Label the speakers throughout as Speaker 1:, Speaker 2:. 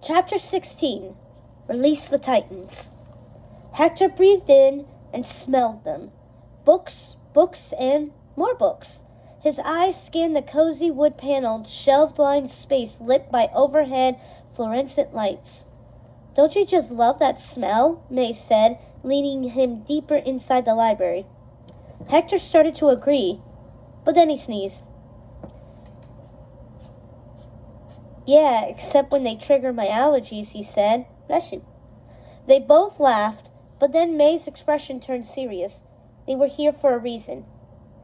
Speaker 1: Chapter 16. Release the Titans. Hector breathed in and smelled them. Books, books, and more books. His eyes scanned the cozy wood-paneled, shelved-lined space lit by overhead fluorescent lights. "Don't you just love that smell?" May said, leading him deeper inside the library. Hector started to agree, but then he sneezed. "Yeah, except when they trigger my allergies," he said. "Bless you." They both laughed, but then May's expression turned serious. They were here for a reason,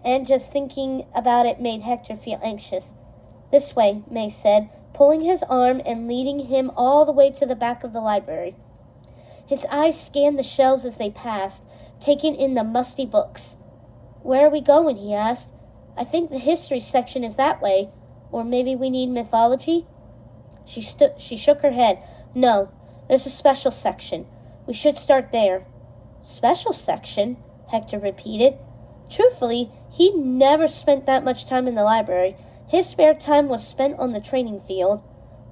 Speaker 1: and just thinking about it made Hector feel anxious. "This way," May said, pulling his arm and leading him all the way to the back of the library. His eyes scanned the shelves as they passed, taking in the musty books. "Where are we going?" he asked. "I think the history section is that way, or maybe we need mythology?" She shook her head. "No, there's a special section. We should start there." "Special section?" Hector repeated. Truthfully, he never spent that much time in the library. His spare time was spent on the training field.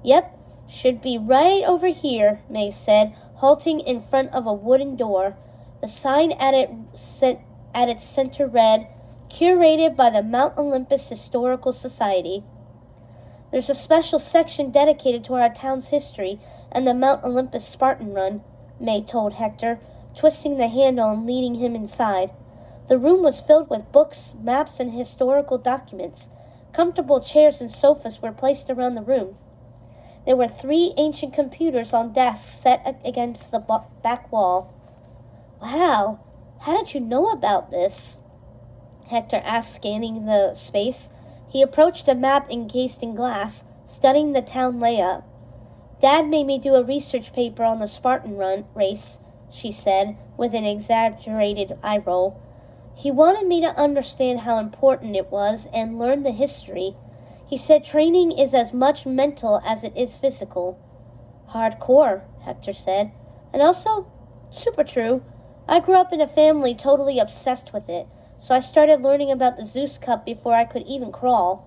Speaker 1: "Yep, should be right over here," May said, halting in front of a wooden door. The sign at its center read, "Curated by the Mount Olympus Historical Society." "There's a special section dedicated to our town's history and the Mount Olympus Spartan Run," May told Hector, twisting the handle and leading him inside. The room was filled with books, maps, and historical documents. Comfortable chairs and sofas were placed around the room. There were 3 ancient computers on desks set against the back wall. "Wow, how did you know about this?" Hector asked, scanning the space. He approached a map encased in glass, studying the town layout. "Dad made me do a research paper on the Spartan Run race," she said, with an exaggerated eye roll. "He wanted me to understand how important it was and learn the history. He said training is as much mental as it is physical." "Hardcore," Hector said. "And also, super true. I grew up in a family totally obsessed with it, so I started learning about the Zeus Cup before I could even crawl."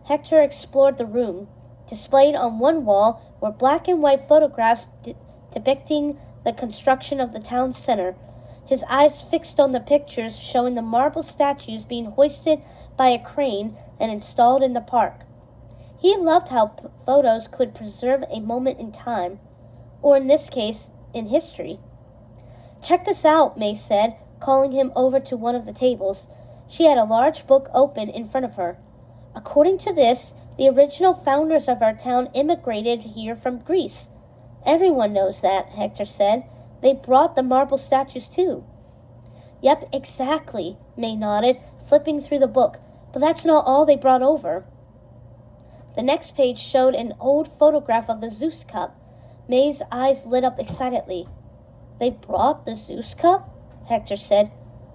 Speaker 1: Hector explored the room. Displayed on one wall were black and white photographs depicting the construction of the town center. His eyes fixed on the pictures showing the marble statues being hoisted by a crane and installed in the park. He loved how photos could preserve a moment in time, or in this case, in history. "Check this out," May said, calling him over to one of the tables. She had a large book open in front of her. "According to this, the original founders of our town immigrated here from Greece." "Everyone knows that," Hector said. "They brought the marble statues too." "Yep, exactly," May nodded, flipping through the book. "But that's not all they brought over." The next page showed an old photograph of the Zeus Cup. May's eyes lit up excitedly. "They brought the Zeus Cup?" Hector said.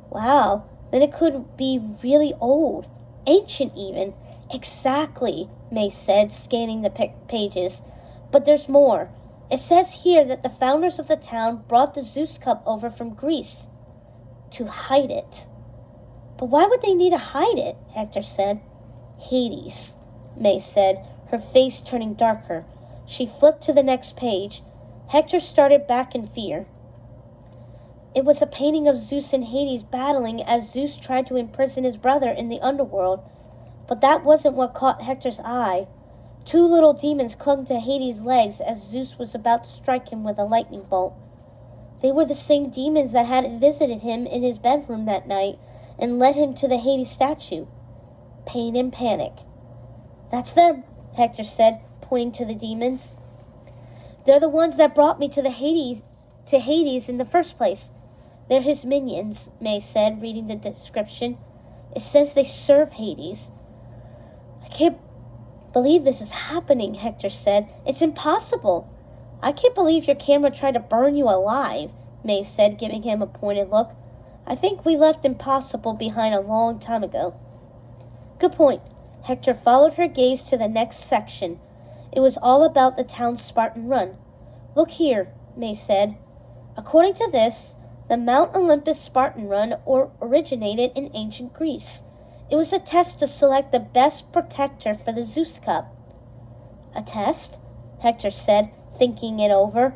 Speaker 1: "Wow, then it could be really old. Ancient even." "Exactly," May said, scanning the pages. "But there's more. It says here that the founders of the town brought the Zeus Cup over from Greece to hide it." "But why would they need to hide it?" Hector said. "Hades," May said, her face turning darker. She flipped to the next page. Hector started back in fear. It was a painting of Zeus and Hades battling as Zeus tried to imprison his brother in the underworld. But that wasn't what caught Hector's eye. 2 little demons clung to Hades' legs as Zeus was about to strike him with a lightning bolt. They were the same demons that had visited him in his bedroom that night and led him to the Hades statue. Pain and panic. "That's them," Hector said, pointing to the demons. "They're the ones that brought me to Hades in the first place. They're his minions," May said, reading the description. "It says they serve Hades." "I can't believe this is happening," Hector said. "It's impossible." "I can't believe your camera tried to burn you alive," May said, giving him a pointed look. "I think we left impossible behind a long time ago." "Good point." Hector followed her gaze to the next section. It was all about the town's Spartan Run. "Look here," May said. "According to this, the Mount Olympus Spartan Run originated in ancient Greece. It was a test to select the best protector for the Zeus Cup." "A test?" Hector said, thinking it over.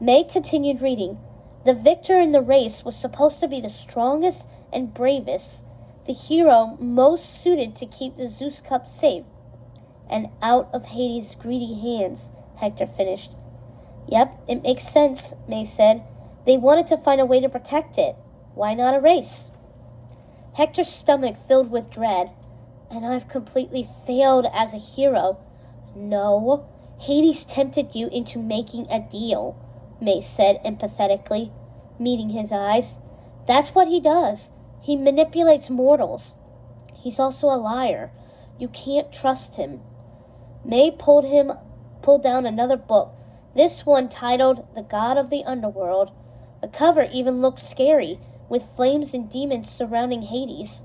Speaker 1: May continued reading. The victor in the race was supposed to be the strongest and bravest, the hero most suited to keep the Zeus cup safe and out of Hades' greedy hands, Hector finished. Yep, it makes sense, May said. They wanted to find a way to protect it. Why not a race? Hector's stomach filled with dread. And I've completely failed as a hero. No, Hades tempted you into making a deal, May said empathetically, meeting his eyes. That's what he does. He manipulates mortals. He's also a liar. You can't trust him. May pulled down another book, this one titled The God of the Underworld. The cover even looked scary, with flames and demons surrounding Hades.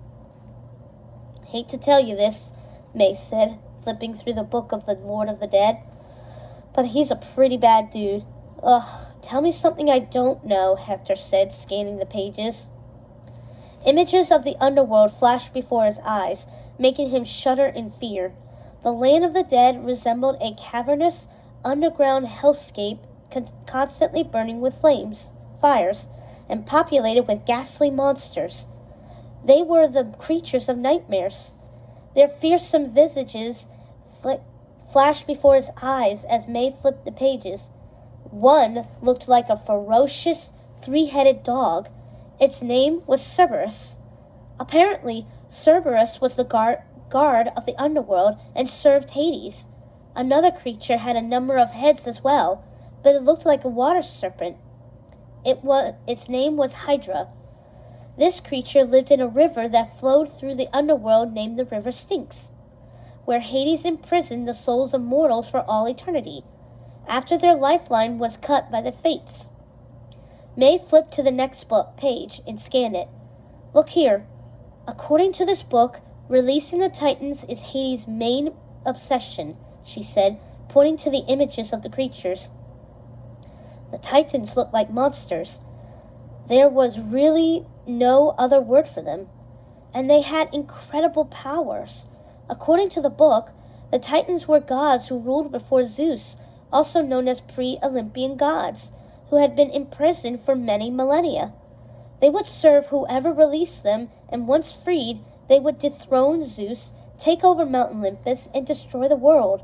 Speaker 1: Hate to tell you this, May said, flipping through the book of the Lord of the Dead, but he's a pretty bad dude. Ugh, tell me something I don't know, Hector said, scanning the pages. Images of the underworld flashed before his eyes, making him shudder in fear. The land of the dead resembled a cavernous, underground hellscape constantly burning with fires, and populated with ghastly monsters. They were the creatures of nightmares. Their fearsome visages flashed before his eyes as May flipped the pages. One looked like a ferocious, three-headed dog. Its name was Cerberus. Apparently, Cerberus was the guard of the underworld and served Hades. Another creature had a number of heads as well, but it looked like a water serpent. Its name was Hydra. This creature lived in a river that flowed through the underworld named the River Styx, where Hades imprisoned the souls of mortals for all eternity, after their lifeline was cut by the fates. May flipped to the next page and scanned it. Look here. According to this book, releasing the Titans is Hades' main obsession, she said, pointing to the images of the creatures. The Titans looked like monsters. There was really no other word for them, and they had incredible powers. According to the book, the Titans were gods who ruled before Zeus, also known as pre-Olympian gods, who had been imprisoned for many millennia. They would serve whoever released them, and once freed, they would dethrone Zeus, take over Mount Olympus, and destroy the world.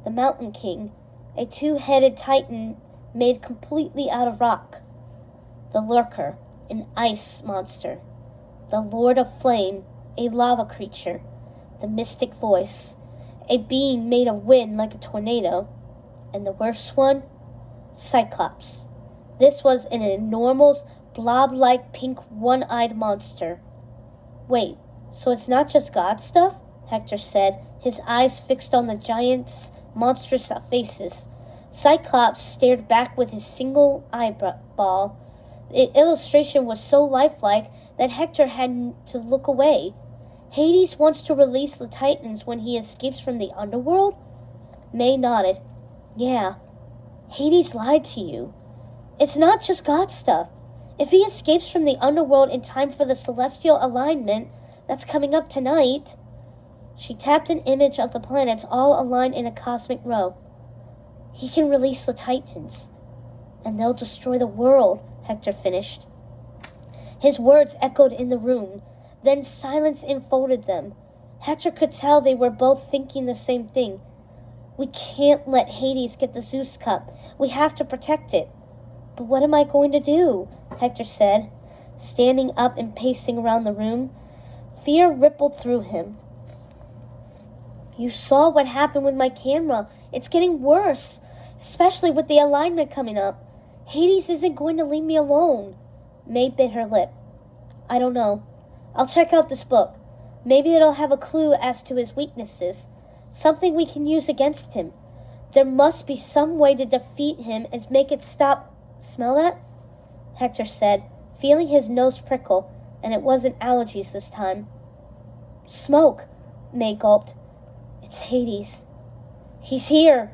Speaker 1: The Mountain King, a two-headed Titan made completely out of rock. The Lurker, an ice monster. The Lord of Flame, a lava creature. The Mystic Voice, a being made of wind like a tornado. And the worst one, Cyclops. This was an enormous, blob-like pink one-eyed monster. Wait, so it's not just God stuff? Hector said, his eyes fixed on the giant's monstrous faces. Cyclops stared back with his single eyeball. The illustration was so lifelike that Hector had to look away. Hades wants to release the Titans when he escapes from the underworld? May nodded. Yeah, Hades lied to you. It's not just God stuff. If he escapes from the underworld in time for the celestial alignment that's coming up tonight... She tapped an image of the planets all aligned in a cosmic row. He can release the Titans, and they'll destroy the world, Hector finished. His words echoed in the room, then silence enfolded them. Hector could tell they were both thinking the same thing. We can't let Hades get the Zeus cup. We have to protect it. But what am I going to do? Hector said, standing up and pacing around the room. Fear rippled through him. You saw what happened with my camera. It's getting worse, especially with the alignment coming up. Hades isn't going to leave me alone. May bit her lip. I don't know. I'll check out this book. Maybe it'll have a clue as to his weaknesses, something we can use against him. There must be some way to defeat him and make it stop. Smell that? Hector said, feeling his nose prickle, and it wasn't allergies this time. Smoke, May gulped. It's Hades. He's here,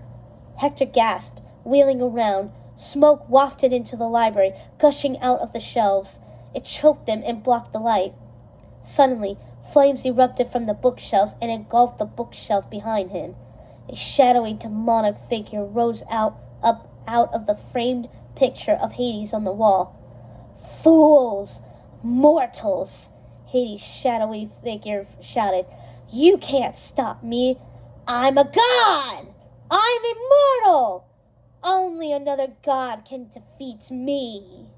Speaker 1: Hector gasped, wheeling around. Smoke wafted into the library, gushing out of the shelves. It choked them and blocked the light. Suddenly, flames erupted from the bookshelves and engulfed the bookshelf behind him. A shadowy demonic figure rose up out of the framed picture of Hades on the wall. Fools! Mortals! Hades' shadowy figure shouted. You can't stop me! I'm a god! I'm immortal! Only another god can defeat me!